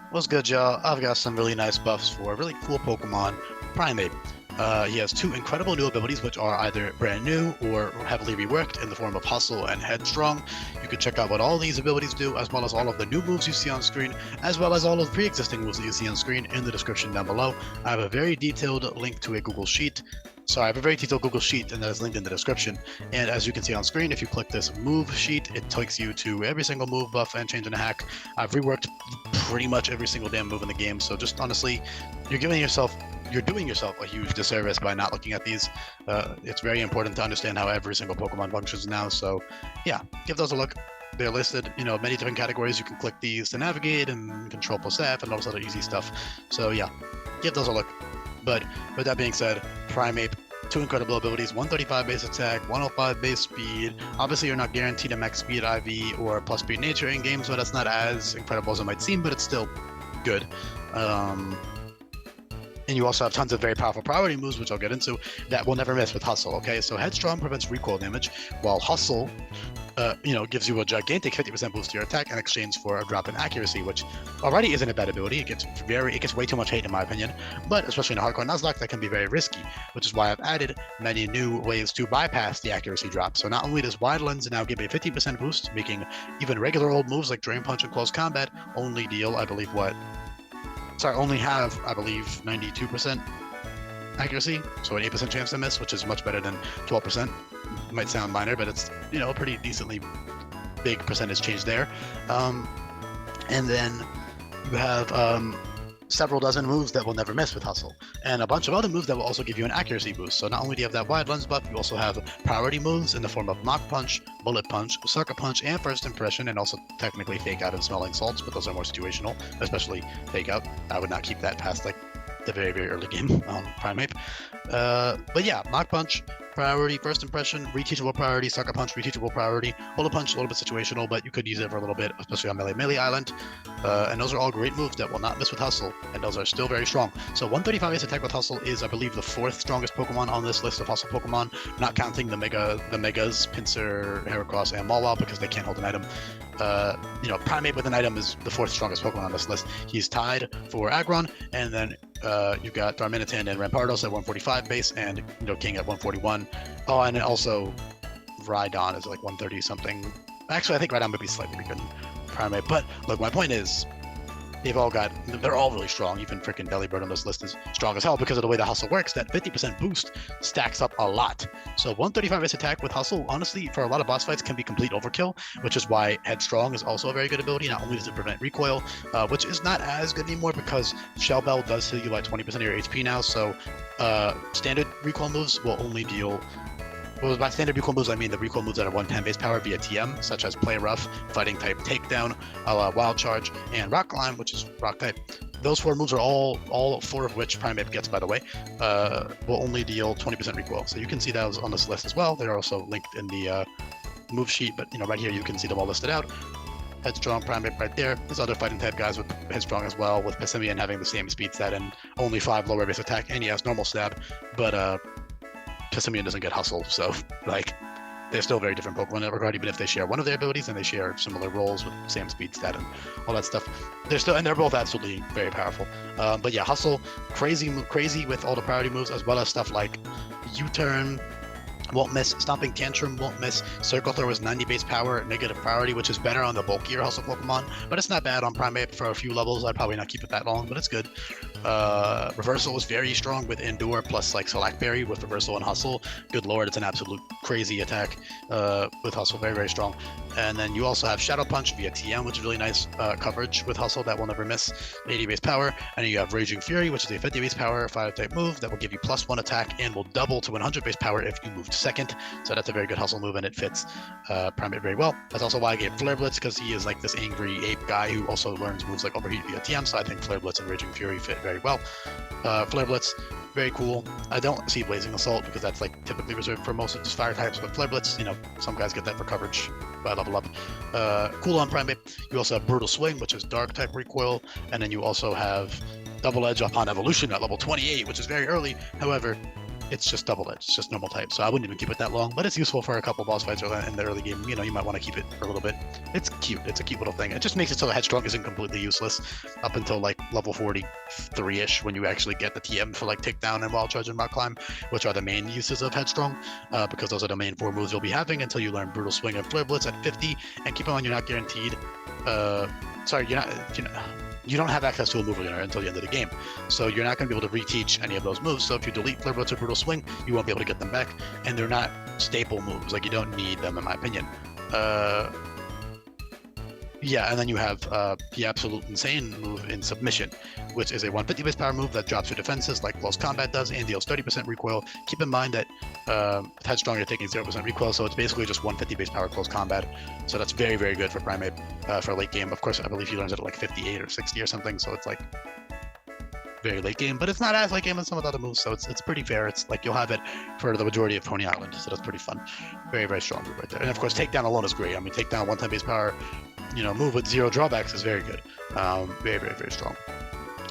What's good, y'all? I've got some really nice buffs for a really cool Pokemon, Primeape. He has two incredible new abilities, which are either brand new or heavily reworked in the form of Hustle and Headstrong. You can check out what all these abilities do, as well as all of the new moves you see on screen, as well as all of the pre-existing moves that you see on screen in the description down below. I have a very detailed link to a Google Sheet. So I have a very detailed Google Sheet, and that is linked in the description. And as you can see on screen, if you click this move sheet, it takes you to every single move, buff, and change and a hack. I've reworked pretty much every single damn move in the game. So just honestly, you're doing yourself a huge disservice by not looking at these. It's very important to understand how every single Pokemon functions now. So yeah, give those a look. They're listed, many different categories. You can click these to navigate and control plus F and all this other easy stuff. So yeah, give those a look. But with that being said, Primeape, two incredible abilities, 135 base attack, 105 base speed. Obviously, you're not guaranteed a max speed IV or plus speed nature in game, so that's not as incredible as it might seem, but it's still good. And you also have tons of very powerful priority moves, which I'll get into, that will never miss with Hustle, okay? So Headstrong prevents recoil damage, while Hustle gives you a gigantic 50% boost to your attack in exchange for a drop in accuracy, which already isn't a bad ability. It gets way too much hate in my opinion, but especially in a hardcore Nuzlocke, that can be very risky, which is why I've added many new ways to bypass the accuracy drop. So not only does Wide Lens now give a 50% boost, making even regular old moves like Drain Punch and Close Combat only have, I believe, 92% accuracy, so an 8% chance to miss, which is much better than 12%. It might sound minor, but it's a pretty decently big percentage change there. And then you have several dozen moves that will never miss with Hustle, and a bunch of other moves that will also give you an accuracy boost. So not only do you have that Wide Lens buff, you also have priority moves in the form of Mach Punch, Bullet Punch, Sucker Punch, and First Impression, and also technically Fake Out and Smelling Salts, but those are more situational, especially Fake Out. I would not keep that past like the very, very early game on Primeape. But yeah, Mach Punch, priority, First Impression, reteachable priority, Sucker Punch, reteachable priority, Bullet Punch, a little bit situational, but you could use it for a little bit, especially on Melee Island. And those are all great moves that will not miss with Hustle, and those are still very strong. So 135 base attack with Hustle is, I believe, the fourth strongest Pokemon on this list of Hustle Pokemon, not counting the Megas, Pinsir, Heracross, and Mawile, because they can't hold an item. Primeape with an item is the fourth strongest Pokemon on this list. He's tied for Aggron, and then you've got Darmanitan and Rampardos at 145 base, and King at 141. Oh, and also Rhydon is like 130 something. Actually, I think Rhydon might be slightly weaker than Primeape. But look, my point is, they're all really strong. Even freaking Delibird on this list is strong as hell because of the way the Hustle works. That 50% boost stacks up a lot. So 135 base attack with Hustle, honestly, for a lot of boss fights can be complete overkill, which is why Headstrong is also a very good ability. Not only does it prevent recoil, which is not as good anymore because Shell Bell does heal you like 20% of your HP now. So standard recoil moves will only deal. Well, by standard recoil moves, I mean the recoil moves that are 110 base power via TM, such as Play Rough, Fighting Type Takedown, Wild Charge, and Rock Climb, which is Rock Type. Those four moves are all four of which Primeape gets, by the way, will only deal 20% recoil. So you can see those on this list as well. They're also linked in the move sheet, but right here you can see them all listed out. Headstrong, Primeape right there. There's other fighting type guys with Headstrong as well, with Passimian having the same speed stat and only 5 lower base attack, and he has normal stab, but Passimian doesn't get Hustle, so they're still very different Pokemon in that regard. Even if they share one of their abilities and they share similar roles with same speed stat and all that stuff, they're both absolutely very powerful. But yeah, Hustle, crazy with all the priority moves, as well as stuff like U-turn, won't miss, Stomping Tantrum won't miss, Circle Throw is 90 base power, negative priority, which is better on the bulkier Hustle Pokemon, but it's not bad on Primeape for a few levels. I'd probably not keep it that long, but it's good. Reversal is very strong with Endure plus like Select Berry with Reversal and Hustle. Good lord, it's an absolute crazy attack with Hustle, very, very strong. And then you also have Shadow Punch via TM, which is really nice coverage with Hustle that will never miss, 80 base power. And then you have Raging Fury, which is a 50 base power fire type move that will give you +1 attack and will double to 100 base power if you move to second. So that's a very good Hustle move, and it fits Primeape very well. That's also why I gave Flare Blitz, because he is like this angry ape guy who also learns moves like Overheat via TM, so I think Flare Blitz and Raging Fury fit very well. Flare Blitz, very cool. I don't see Blazing Assault because that's like typically reserved for most of the fire types, but Flare Blitz, some guys get that for coverage by level up. Cool on Primeape. You also have Brutal Swing, which is dark type recoil, and then you also have Double Edge upon evolution at level 28, which is very early. However, it's just double edge. It's just normal type. So I wouldn't even keep it that long, but it's useful for a couple boss fights in the early game. You know, you might want to keep it for a little bit. It's cute. It's a cute little thing. It just makes it so Headstrong isn't completely useless up until like level 43-ish when you actually get the TM for like Takedown and Wild Charge and Rock Climb, which are the main uses of Headstrong, because those are the main 4 moves you'll be having until you learn Brutal Swing and Flare Blitz at 50. And keep in mind, you're not guaranteed. You don't have access to a move learner until the end of the game. So you're not going to be able to reteach any of those moves. So if you delete Flare Blitz or Brutal Swing, you won't be able to get them back. And they're not staple moves. Like, you don't need them, in my opinion. Yeah, and then you have the Absolute Insane move in Submission, which is a 150 base power move that drops your defenses like Close Combat does and deals 30% recoil. Keep in mind that with Headstrong, you're taking 0% recoil, so it's basically just 150 base power Close Combat. So that's very, very good for Primeape for late game. Of course, I believe he learns it at like 58 or 60 or something, so it's like very late game, but it's not as late game as some of the other moves, so it's pretty fair. It's like you'll have it for the majority of Pony Island, so that's pretty fun. Very, very strong move right there. And of course, Takedown alone is great. I mean, Takedown 1-time base power, move with 0 drawbacks is very good. Very, very, very strong.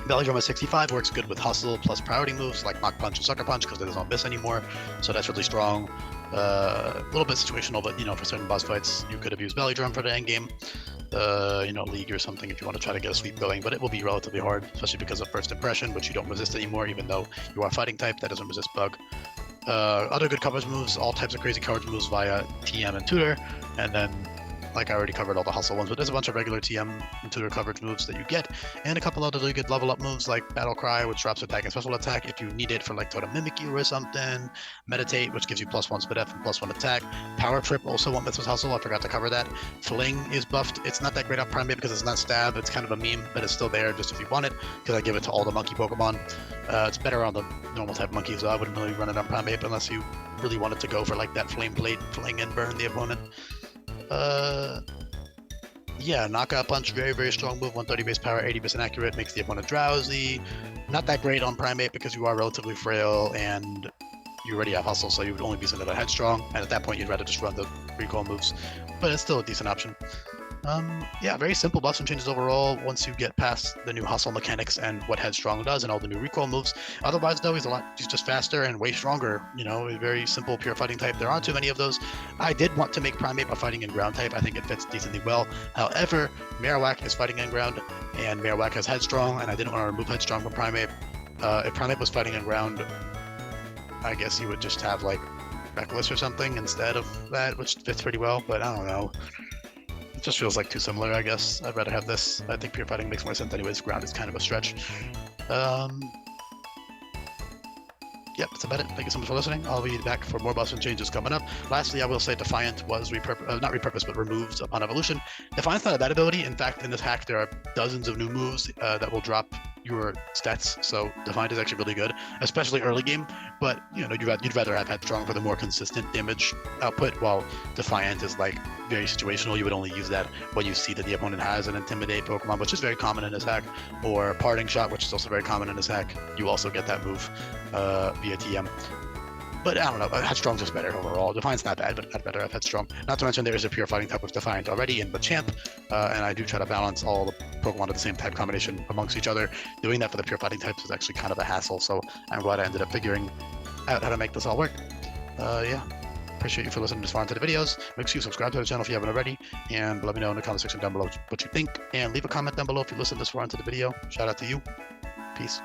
Belly Drum at 65 works good with Hustle plus priority moves like Mach Punch and Sucker Punch because they don't miss anymore, so that's really strong. A little bit situational, but for certain boss fights, you could have used Belly Drum for the end game. League or something if you want to try to get a sweep going, but it will be relatively hard, especially because of First Impression, which you don't resist anymore, even though you are fighting type that doesn't resist bug. Other good coverage moves, all types of crazy coverage moves via TM and Tutor, and then like I already covered all the Hustle ones, but there's a bunch of regular TM and Tutor coverage moves that you get, and a couple other really good level up moves like Battle Cry, which drops attack and special attack if you need it for like Totem Mimikyu or something. Meditate, which gives you +1 speed F and +1 attack. Power Trip also won't miss with Hustle, I forgot to cover that. Fling is buffed. It's not that great on Primeape because it's not stab, it's kind of a meme, but it's still there just if you want it, because I give it to all the monkey Pokemon. It's better on the normal type monkey, so I wouldn't really run it on Primeape unless you really wanted to go for like that Flame Blade fling and burn the opponent. Yeah, Knockout Punch, very, very strong move, 130 base power, 80% accurate, makes the opponent drowsy. Not that great on Primeape because you are relatively frail and you already have Hustle, so you would only be sent at Headstrong, and at that point you'd rather just run the recoil moves, but it's still a decent option. Yeah, very simple buffs and changes overall once you get past the new Hustle mechanics and what Headstrong does and all the new recoil moves. Otherwise, though, he's just faster and way stronger. A very simple pure fighting type. There aren't too many of those. I did want to make Primeape a fighting and ground type. I think it fits decently well. However, Marowak is fighting and ground, and Marowak has Headstrong, and I didn't want to remove Headstrong from Primeape. If Primeape was fighting and ground, I guess you would just have like Reckless or something instead of that, which fits pretty well, but I don't know. It just feels like too similar, I guess. I'd rather have this. I think pure fighting makes more sense anyways. Ground is kind of a stretch. Yep, that's about it. Thank you so much for listening. I'll be back for more buffs and changes coming up. Lastly, I will say Defiant was not repurposed, but removed upon evolution. Defiant's not a bad ability. In fact, in this hack, there are dozens of new moves that will drop your stats, so Defiant is actually really good, especially early game, but you'd rather have Headstrong for the more consistent damage output, while Defiant is like very situational. You would only use that when you see that the opponent has an Intimidate Pokemon, which is very common in this hack, or Parting Shot, which is also very common in this hack. You also get that move via TM. But I don't know, Headstrong's just better overall. Defiant's not bad, but I'd rather have Headstrong. Not to mention there is a pure fighting type with Defiant already in Machamp, and I do try to balance all the Pokemon of the same type combination amongst each other. Doing that for the pure fighting types is actually kind of a hassle, so I'm glad I ended up figuring out how to make this all work. Yeah, appreciate you for listening this far into the videos. Make sure you subscribe to the channel if you haven't already, and let me know in the comment section down below what you think, and leave a comment down below if you listened this far into the video. Shout out to you. Peace.